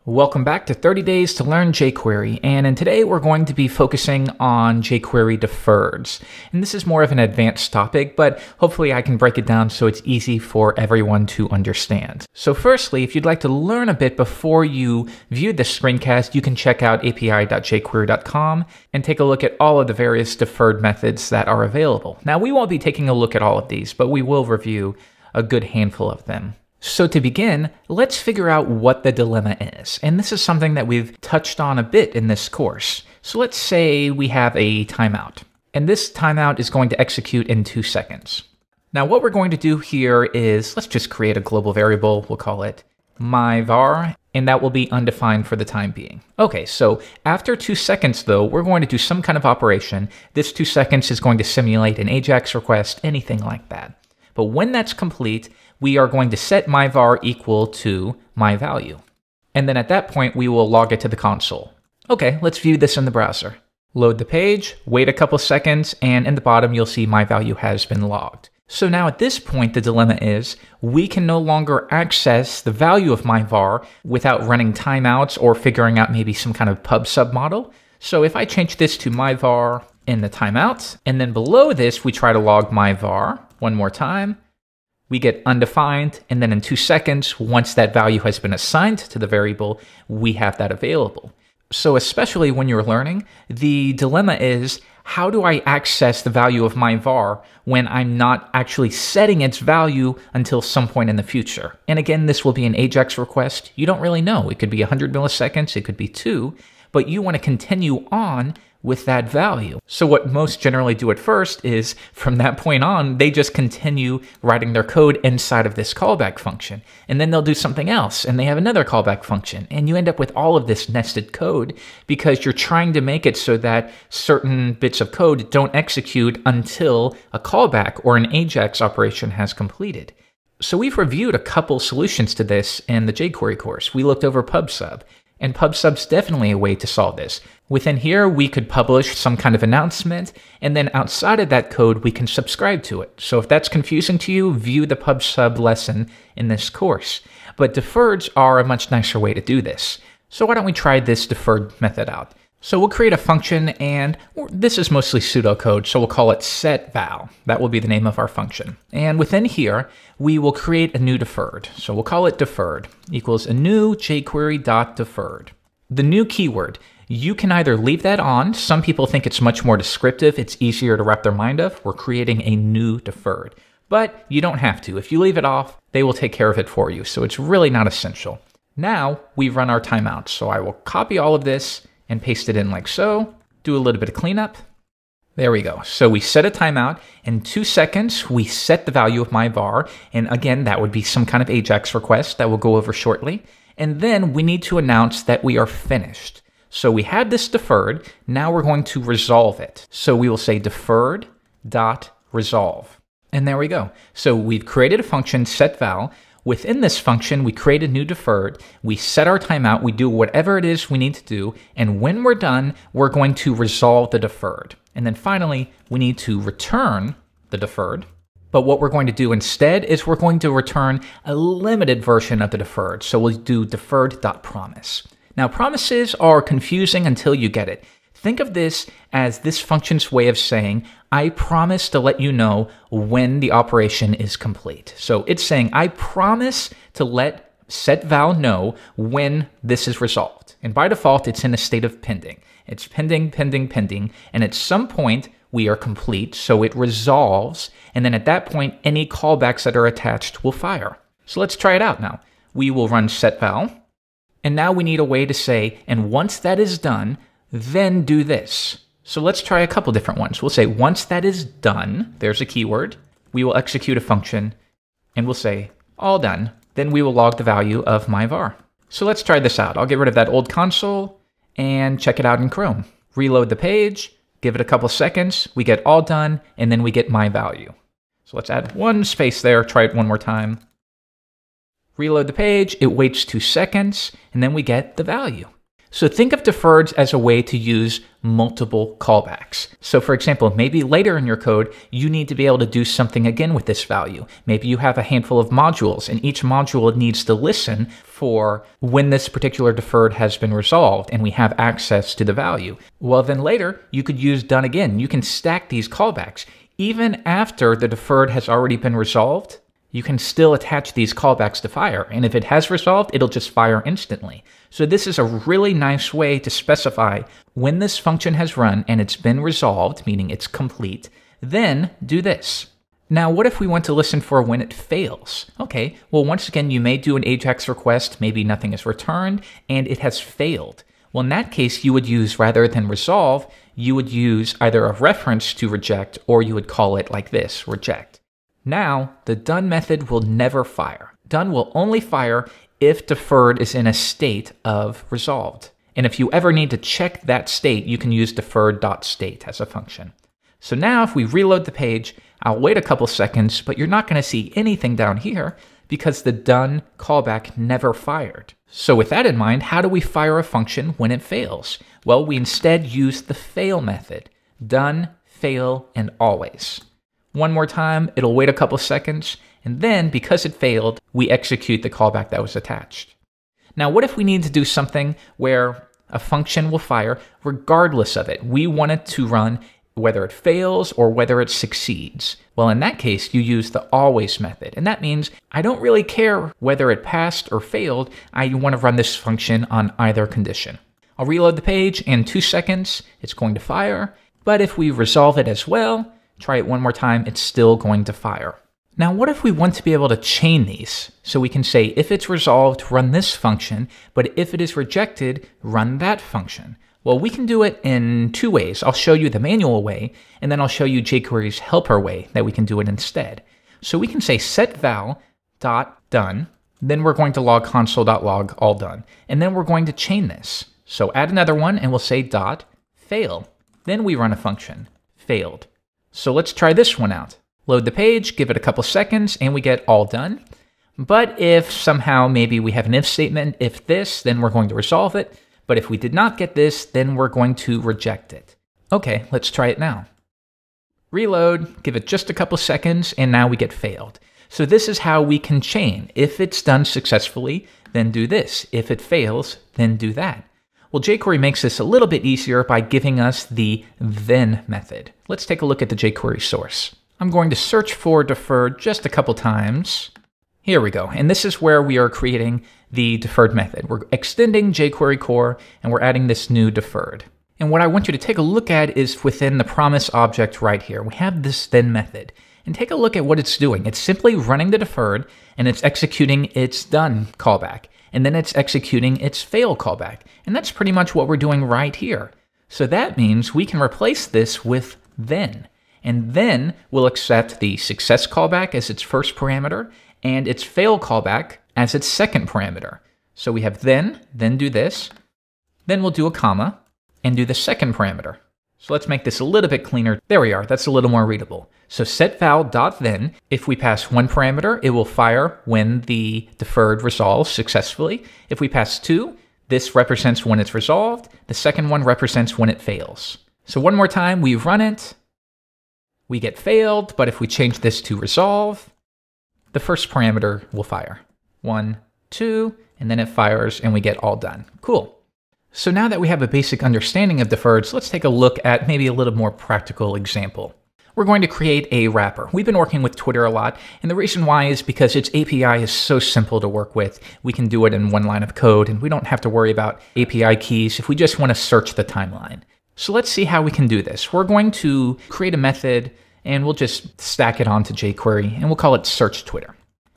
Welcome back to 30 Days to Learn jQuery, and today we're going to be focusing on jQuery deferreds. And this is more of an advanced topic, but hopefully I can break it down so it's easy for everyone to understand. So firstly, if you'd like to learn a bit before you view this screencast, you can check out api.jquery.com and take a look at all of the various deferred methods that are available. Now, we won't be taking a look at all of these, but we will review a good handful of them. So to begin, let's figure out what the dilemma is. And this is something that we've touched on a bit in this course. So let's say we have a timeout, and this timeout is going to execute in 2 seconds. Now what we're going to do here is, let's just create a global variable. We'll call it myvar, and that will be undefined for the time being. Okay, so after 2 seconds though, we're going to do some kind of operation. This 2 seconds is going to simulate an AJAX request, anything like that. But when that's complete, we are going to set myvar equal to my value. And then at that point, we will log it to the console. Okay, let's view this in the browser. Load the page, wait a couple seconds, and in the bottom, you'll see my value has been logged. So now at this point, the dilemma is we can no longer access the value of myvar without running timeouts or figuring out maybe some kind of pub sub model. So if I change this to myvar in the timeout, and then below this, we try to log myvar one more time, we get undefined, and then in 2 seconds, once that value has been assigned to the variable, we have that available. So especially when you're learning, the dilemma is, how do I access the value of myvar when I'm not actually setting its value until some point in the future? And again, this will be an AJAX request. You don't really know. It could be 100 milliseconds, it could be 2, but you want to continue on with that value. So what most generally do at first is, from that point on, they just continue writing their code inside of this callback function. And then they'll do something else, and they have another callback function. And you end up with all of this nested code because you're trying to make it so that certain bits of code don't execute until a callback or an AJAX operation has completed. So we've reviewed a couple solutions to this in the jQuery course. We looked over PubSub. And PubSub's definitely a way to solve this. Within here, we could publish some kind of announcement, and then outside of that code, we can subscribe to it. So if that's confusing to you, view the PubSub lesson in this course. But deferreds are a much nicer way to do this. So why don't we try this deferred method out? So we'll create a function, and this is mostly pseudocode, so we'll call it setVal. That will be the name of our function. And within here, we will create a new deferred. So we'll call it deferred equals a new jQuery.deferred. The new keyword, you can either leave that on. Some people think it's much more descriptive. It's easier to wrap their mind of. We're creating a new deferred. But you don't have to. If you leave it off, they will take care of it for you. So it's really not essential. Now we run our timeout. So I will copy all of this and paste it in like so, do a little bit of cleanup. There we go. So we set a timeout. In 2 seconds, we set the value of myvar. And again, that would be some kind of AJAX request that we'll go over shortly. And then we need to announce that we are finished. So we had this deferred. Now we're going to resolve it. So we will say deferred.resolve. And there we go. So we've created a function, setVal. Within this function, we create a new deferred, we set our timeout, we do whatever it is we need to do, and when we're done, we're going to resolve the deferred. And then finally, we need to return the deferred. But what we're going to do instead is we're going to return a limited version of the deferred. So we'll do deferred.promise. Now, promises are confusing until you get it. Think of this as this function's way of saying, I promise to let you know when the operation is complete. So it's saying, I promise to let setVal know when this is resolved. And by default, it's in a state of pending. It's pending, pending, pending. And at some point, we are complete. So it resolves. And then at that point, any callbacks that are attached will fire. So let's try it out now. We will run setVal. And now we need a way to say, and once that is done, then do this. So let's try a couple different ones. We'll say once that is done, there's a keyword, we will execute a function, and we'll say all done. Then we will log the value of myvar. So let's try this out. I'll get rid of that old console and check it out in Chrome. Reload the page, give it a couple seconds, we get all done, and then we get my value. So let's add one space there, try it one more time. Reload the page, it waits 2 seconds, and then we get the value. So think of deferreds as a way to use multiple callbacks. So for example, maybe later in your code, you need to be able to do something again with this value. Maybe you have a handful of modules, and each module needs to listen for when this particular deferred has been resolved and we have access to the value. Well, then later, you could use done again. You can stack these callbacks. Even after the deferred has already been resolved, you can still attach these callbacks to fire. And if it has resolved, it'll just fire instantly. So this is a really nice way to specify when this function has run and it's been resolved, meaning it's complete, then do this. Now, what if we want to listen for when it fails? Okay, well, once again, you may do an AJAX request, maybe nothing is returned, and it has failed. Well, in that case, you would use, rather than resolve, you would use either a reference to reject, or you would call it like this, reject. Now, the done method will never fire. Done will only fire if deferred is in a state of resolved. And if you ever need to check that state, you can use deferred.state as a function. So now if we reload the page, I'll wait a couple seconds, but you're not going to see anything down here because the done callback never fired. So with that in mind, how do we fire a function when it fails? Well, we instead use the fail method. Done, fail, and always. One more time, it'll wait a couple seconds, and then, because it failed, we execute the callback that was attached. Now, what if we need to do something where a function will fire regardless of it? We want it to run whether it fails or whether it succeeds. Well, in that case, you use the always method, and that means I don't really care whether it passed or failed. I want to run this function on either condition. I'll reload the page in 2 seconds. It's going to fire, but if we resolve it as well, try it one more time, it's still going to fire. Now, what if we want to be able to chain these? So we can say, if it's resolved, run this function, but if it is rejected, run that function. Well, we can do it in 2 ways. I'll show you the manual way, and then I'll show you jQuery's helper way that we can do it instead. So we can say set val.done, then we're going to log console.log all done, and then we're going to chain this. So add another one, and we'll say dot fail. Then we run a function, failed. So let's try this one out. Load the page, give it a couple seconds, and we get all done. But if somehow maybe we have an if statement, if this, then we're going to resolve it. But if we did not get this, then we're going to reject it. Okay, let's try it now. Reload, give it just a couple seconds, and now we get failed. So this is how we can chain. If it's done successfully, then do this. If it fails, then do that. Well, jQuery makes this a little bit easier by giving us the then method. Let's take a look at the jQuery source. I'm going to search for deferred just a couple times. Here we go. And this is where we are creating the deferred method. We're extending jQuery core, and we're adding this new deferred. And what I want you to take a look at is within the promise object right here. We have this then method. And take a look at what it's doing. It's simply running the deferred, and it's executing its done callback. And then it's executing its fail callback. And that's pretty much what we're doing right here. So that means we can replace this with then. And then we'll accept the success callback as its first parameter, and its fail callback as its second parameter. So we have then do this, then we'll do a comma, and do the second parameter. So let's make this a little bit cleaner. There we are, that's a little more readable. So set val.then, if we pass one parameter, it will fire when the deferred resolves successfully. If we pass 2, this represents when it's resolved. The second one represents when it fails. So one more time, we run it, we get failed, but if we change this to resolve, the first parameter will fire. 1, 2, and then it fires and we get all done. Cool. So now that we have a basic understanding of deferreds, let's take a look at maybe a little more practical example. We're going to create a wrapper. We've been working with Twitter a lot, and the reason why is because its API is so simple to work with. We can do it in one line of code, and we don't have to worry about API keys if we just want to search the timeline. So let's see how we can do this. We're going to create a method, and we'll just stack it onto jQuery, and we'll call it search Twitter.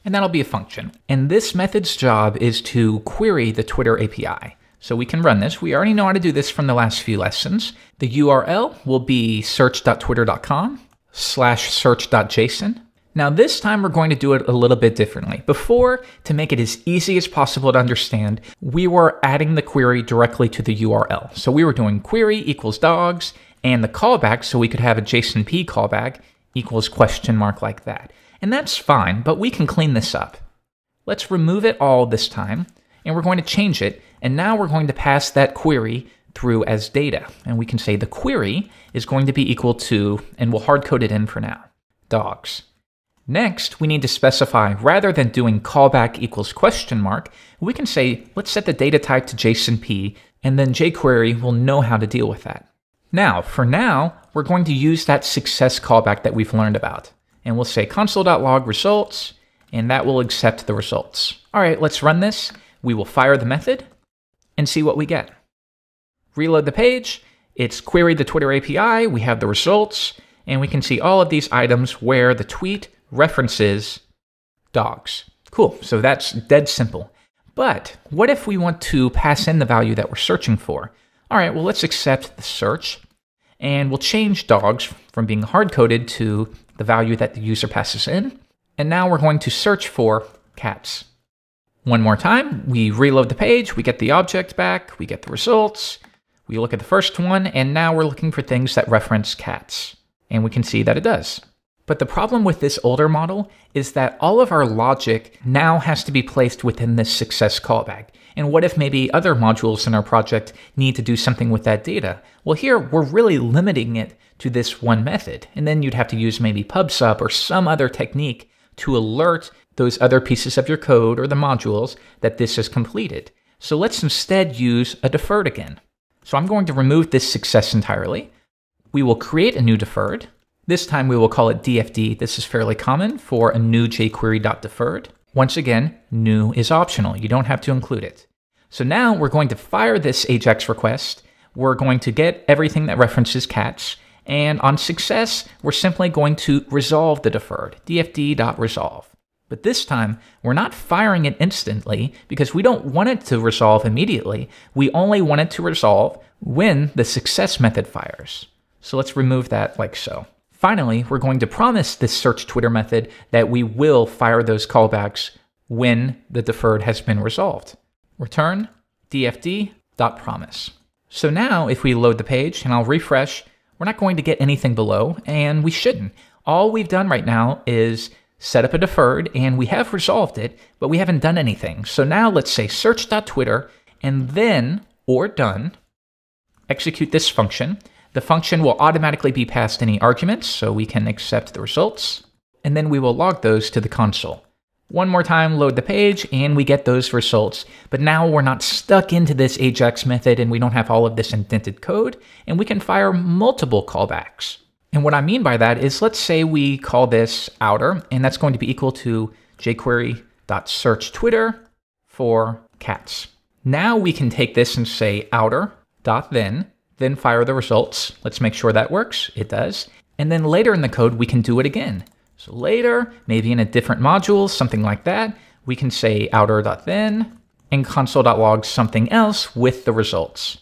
And that'll be a function. And this method's job is to query the Twitter API. So we can run this. We already know how to do this from the last few lessons. The URL will be search.twitter.com/search.json. Now this time we're going to do it a little bit differently. Before, to make it as easy as possible to understand, we were adding the query directly to the URL. So we were doing query equals dogs, and the callback, so we could have a JSONP callback, equals question mark like that. And that's fine, but we can clean this up. Let's remove it all this time. and we're going to change it. And now we're going to pass that query through as data. And we can say the query is going to be equal to, and we'll hard code it in for now, dogs. Next, we need to specify, rather than doing callback equals question mark, we can say, let's set the data type to JSONP, and then jQuery will know how to deal with that. Now, for now, we're going to use that success callback that we've learned about. And we'll say console.log results, and that will accept the results. All right, let's run this. We will fire the method and see what we get. Reload the page. It's queried the Twitter API. We have the results, and we can see all of these items where the tweet references dogs. Cool, so that's dead simple. But what if we want to pass in the value that we're searching for? All right, well, let's accept the search, and we'll change dogs from being hard-coded to the value that the user passes in. And now we're going to search for cats. One more time, we reload the page, we get the object back, we get the results, we look at the first one, and now we're looking for things that reference cats. And we can see that it does. But the problem with this older model is that all of our logic now has to be placed within this success callback. And what if maybe other modules in our project need to do something with that data? Well, here we're really limiting it to this one method. And then you'd have to use maybe PubSub or some other technique to alert those other pieces of your code or the modules that this is completed. So let's instead use a deferred again. So I'm going to remove this success entirely. We will create a new deferred. This time we will call it DFD. This is fairly common for a new jQuery.deferred. Once again, new is optional. You don't have to include it. So now we're going to fire this AJAX request. We're going to get everything that references cats. And on success, we're simply going to resolve the deferred, dfd.resolve. But this time, we're not firing it instantly because we don't want it to resolve immediately. We only want it to resolve when the success method fires. So let's remove that like so. Finally, we're going to promise this search Twitter method that we will fire those callbacks when the deferred has been resolved. Return dfd.promise. So now if we load the page and I'll refresh, we're not going to get anything below, and we shouldn't. All we've done right now is set up a deferred, and we have resolved it, but we haven't done anything. So now let's say search.twitter, and then, or done, execute this function. The function will automatically be passed any arguments, so we can accept the results, and then we will log those to the console. One more time, load the page, and we get those results. But now we're not stuck into this AJAX method, and we don't have all of this indented code, and we can fire multiple callbacks. And what I mean by that is, let's say we call this outer, and that's going to be equal to jQuery.searchTwitter for cats. Now we can take this and say outer.then fire the results. Let's make sure that works. It does. And then later in the code, we can do it again. So later, maybe in a different module, something like that, we can say outer.then and console.log something else with the results.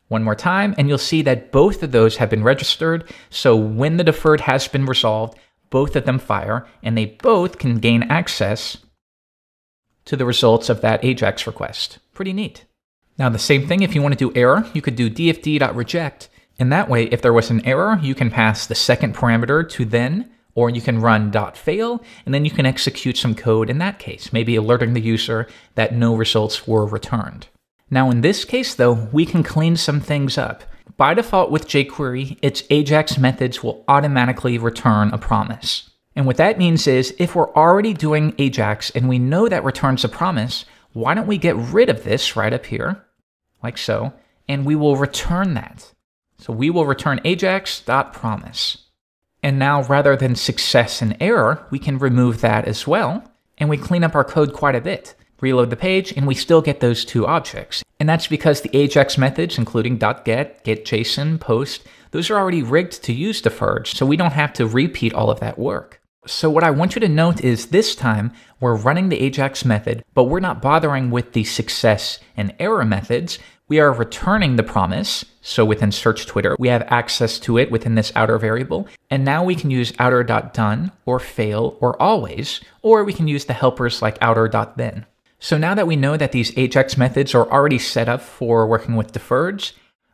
One more time, and you'll see that both of those have been registered. So when the deferred has been resolved, both of them fire, and they both can gain access to the results of that AJAX request. Pretty neat. Now the same thing, if you want to do error, you could do dfd.reject, and that way, if there was an error, you can pass the second parameter to then, or you can run .fail, and then you can execute some code in that case, maybe alerting the user that no results were returned. Now in this case though, we can clean some things up. By default with jQuery, its AJAX methods will automatically return a promise. And what that means is, if we're already doing AJAX and we know that returns a promise, why don't we get rid of this right up here, like so, and we will return that. So we will return ajax.promise. And now rather than success and error, we can remove that as well, and we clean up our code quite a bit. Reload the page, and we still get those two objects. And that's because the AJAX methods, including .get, getJSON, post, those are already rigged to use deferred, so we don't have to repeat all of that work. So what I want you to note is this time we're running the AJAX method, but we're not bothering with the success and error methods. We are returning the promise. So within search Twitter, we have access to it within this outer variable. And now we can use outer.done or fail or always, or we can use the helpers like outer.then. So now that we know that these AJAX methods are already set up for working with deferreds,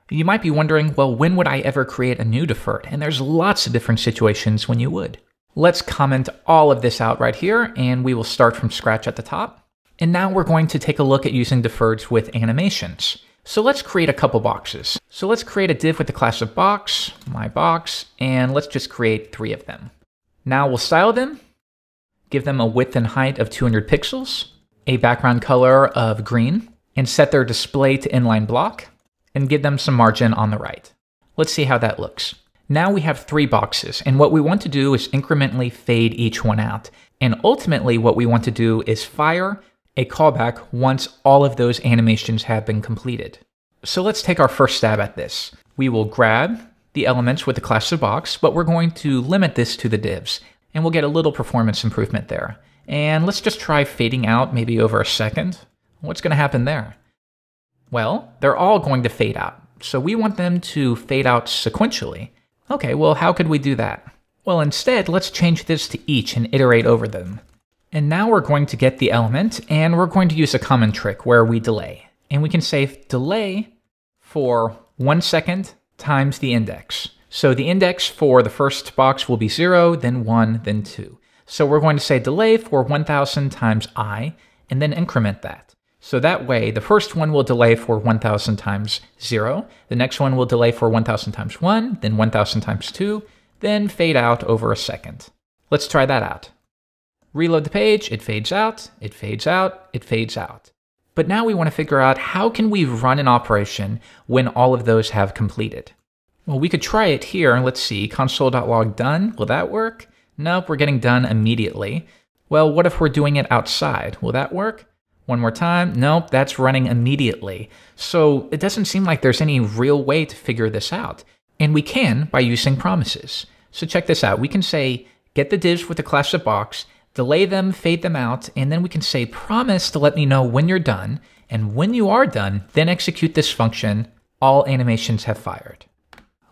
you might be wondering, well, when would I ever create a new deferred? And there's lots of different situations when you would. Let's comment all of this out right here, and we will start from scratch at the top. And now we're going to take a look at using deferreds with animations. So let's create a couple boxes. So let's create a div with the class of box, my box, and let's just create 3 of them. Now we'll style them, give them a width and height of 200 pixels, a background color of green, and set their display to inline block, and give them some margin on the right. Let's see how that looks. Now we have 3 boxes, and what we want to do is incrementally fade each one out. And ultimately what we want to do is fire a callback once all of those animations have been completed. So let's take our first stab at this. We will grab the elements with the class of box, but we're going to limit this to the divs, and we'll get a little performance improvement there. And let's just try fading out maybe over a second. What's going to happen there? Well, they're all going to fade out. So we want them to fade out sequentially. Okay, well, how could we do that? Well, instead, let's change this to each and iterate over them. And now we're going to get the element, and we're going to use a common trick where we delay. And we can say delay for 1 second times the index. So the index for the first box will be 0, then 1, then 2. So we're going to say delay for 1000 times I, and then increment that. So that way, the first one will delay for 1000 times 0, the next one will delay for 1000 times 1, then 1000 times 2, then fade out over a second. Let's try that out. Reload the page, it fades out, it fades out, it fades out. But now we want to figure out how can we run an operation when all of those have completed. Well, we could try it here. Let's see, console.log done. Will that work? Nope, we're getting done immediately. Well, what if we're doing it outside? Will that work? One more time. Nope, that's running immediately. So it doesn't seem like there's any real way to figure this out. And we can by using promises. So check this out. We can say, get the divs with the class of box, delay them, fade them out, and then we can say promise to let me know when you're done, and when you are done, then execute this function, all animations have fired.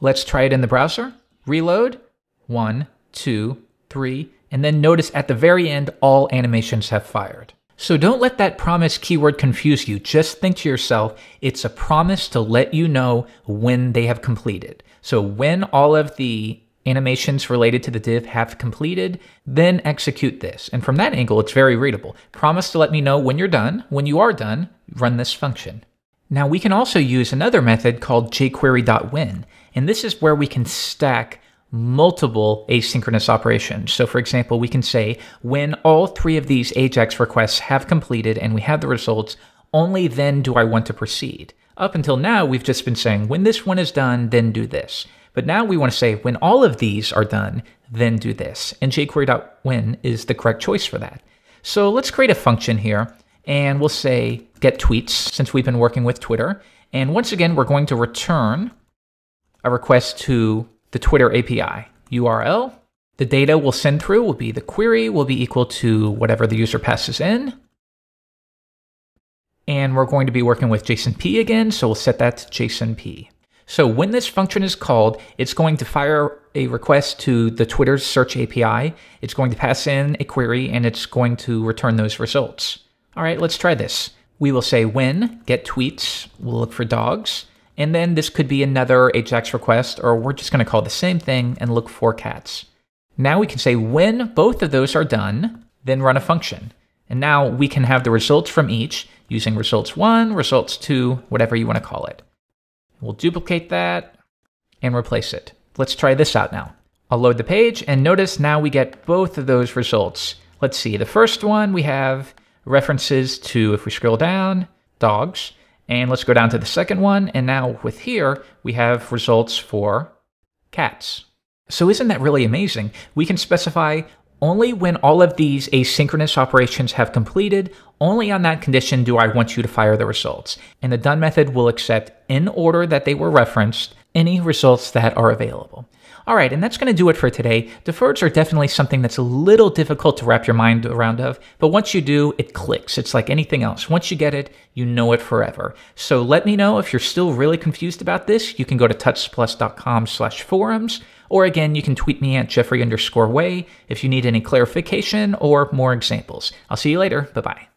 Let's try it in the browser. Reload, 1, 2, 3, and then notice at the very end, all animations have fired. So don't let that promise keyword confuse you. Just think to yourself, it's a promise to let you know when they have completed. So when all of the animations related to the div have completed, then execute this. And from that angle, it's very readable. Promise to let me know when you're done. When you are done, run this function. Now we can also use another method called jQuery.when. And this is where we can stack multiple asynchronous operations. So for example, we can say when all 3 of these AJAX requests have completed and we have the results, only then do I want to proceed. Up until now, we've just been saying when this one is done, then do this. But now we want to say when all of these are done, then do this. And jQuery.when is the correct choice for that. So let's create a function here, and we'll say get tweets, since we've been working with Twitter. And once again, we're going to return a request to the Twitter API URL. The data we'll send through will be the query will be equal to whatever the user passes in. And we're going to be working with JSONP again, so we'll set that to JSONP. So when this function is called, it's going to fire a request to the Twitter search API. It's going to pass in a query, and it's going to return those results. All right, let's try this. We will say when get tweets, we'll look for dogs, and then this could be another AJAX request, or we're just going to call the same thing and look for cats. Now we can say when both of those are done, then run a function. And now we can have the results from each using results 1, results 2, whatever you want to call it. We'll duplicate that and replace it. Let's try this out now. I'll load the page, and notice now we get both of those results. Let's see, the first one we have references to, if we scroll down, dogs. And let's go down to the second one, and now with here, we have results for cats. So isn't that really amazing? We can specify only when all of these asynchronous operations have completed, only on that condition do I want you to fire the results. And the done method will accept, in order that they were referenced, any results that are available. All right, and that's going to do it for today. Deferreds are definitely something that's a little difficult to wrap your mind around of, but once you do, it clicks. It's like anything else. Once you get it, you know it forever. So let me know if you're still really confused about this. You can go to tutsplus.com/forums, or again, you can tweet me at Jeffrey_Way if you need any clarification or more examples. I'll see you later. Bye-bye.